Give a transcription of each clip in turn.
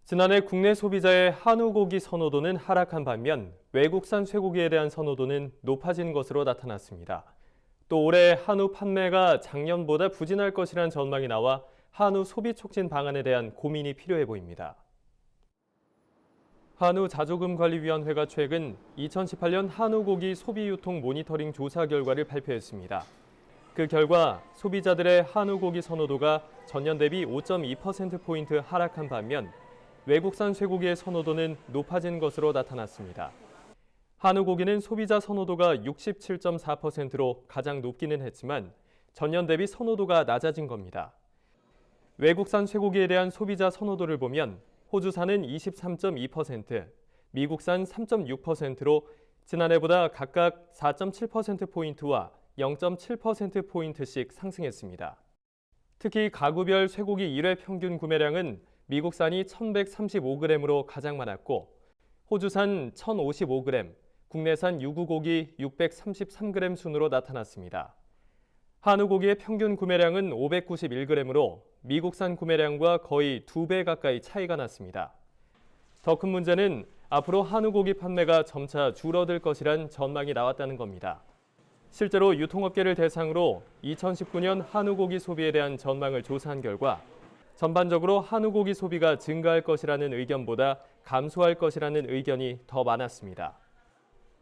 지난해 국내 소비자의 한우 고기 선호도는 하락한 반면 외국산 쇠고기에 대한 선호도는 높아진 것으로 나타났습니다. 또 올해 한우 판매가 작년보다 부진할 것이란 전망이 나와 한우 소비 촉진 방안에 대한 고민이 필요해 보입니다. 한우자조금관리위원회가 최근 2018년 한우 고기 소비 유통 모니터링 조사 결과를 발표했습니다. 그 결과 소비자들의 한우 고기 선호도가 전년 대비 5.2%포인트 하락한 반면 외국산 쇠고기의 선호도는 높아진 것으로 나타났습니다. 한우 고기는 소비자 선호도가 67.4%로 가장 높기는 했지만 전년 대비 선호도가 낮아진 겁니다. 외국산 쇠고기에 대한 소비자 선호도를 보면 호주산은 23.2%, 미국산 3.6%로 지난해보다 각각 4.7%포인트와 0.7%포인트씩 상승했습니다. 특히 가구별 쇠고기 1회 평균 구매량은 미국산이 1,135g으로 가장 많았고 호주산 1,055g, 국내산 유구고기 633g 순으로 나타났습니다. 한우 고기의 평균 구매량은 591g으로 미국산 구매량과 거의 2배 가까이 차이가 났습니다. 더 큰 문제는 앞으로 한우 고기 판매가 점차 줄어들 것이란 전망이 나왔다는 겁니다. 실제로 유통업계를 대상으로 2019년 한우 고기 소비에 대한 전망을 조사한 결과 전반적으로 한우 고기 소비가 증가할 것이라는 의견보다 감소할 것이라는 의견이 더 많았습니다.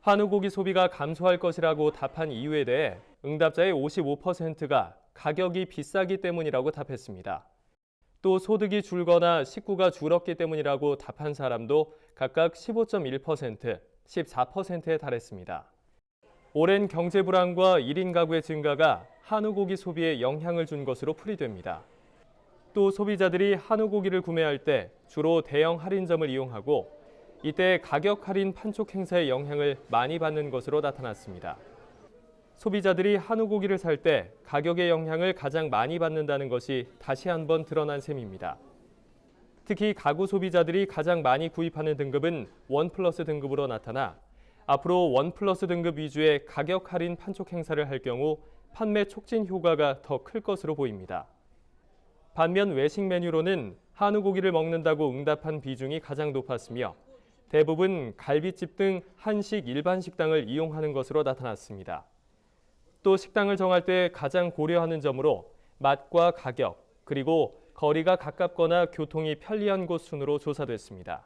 한우 고기 소비가 감소할 것이라고 답한 이유에 대해 응답자의 55%가 가격이 비싸기 때문이라고 답했습니다. 또 소득이 줄거나 식구가 줄었기 때문이라고 답한 사람도 각각 15.1%, 14%에 달했습니다. 오랜 경제 불안과 1인 가구의 증가가 한우 고기 소비에 영향을 준 것으로 풀이됩니다. 또 소비자들이 한우 고기를 구매할 때 주로 대형 할인점을 이용하고 이때 가격 할인 판촉 행사의 영향을 많이 받는 것으로 나타났습니다. 소비자들이 한우 고기를 살 때 가격의 영향을 가장 많이 받는다는 것이 다시 한번 드러난 셈입니다. 특히 가구 소비자들이 가장 많이 구입하는 등급은 원 플러스 등급으로 나타나 앞으로 원 플러스 등급 위주의 가격 할인 판촉 행사를 할 경우 판매 촉진 효과가 더 클 것으로 보입니다. 반면 외식 메뉴로는 한우 고기를 먹는다고 응답한 비중이 가장 높았으며 대부분 갈비집 등 한식 일반 식당을 이용하는 것으로 나타났습니다. 또 식당을 정할 때 가장 고려하는 점으로 맛과 가격, 그리고 거리가 가깝거나 교통이 편리한 곳 순으로 조사됐습니다.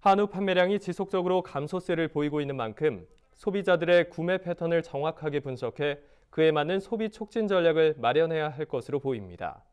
한우 판매량이 지속적으로 감소세를 보이고 있는 만큼 소비자들의 구매 패턴을 정확하게 분석해 그에 맞는 소비 촉진 전략을 마련해야 할 것으로 보입니다.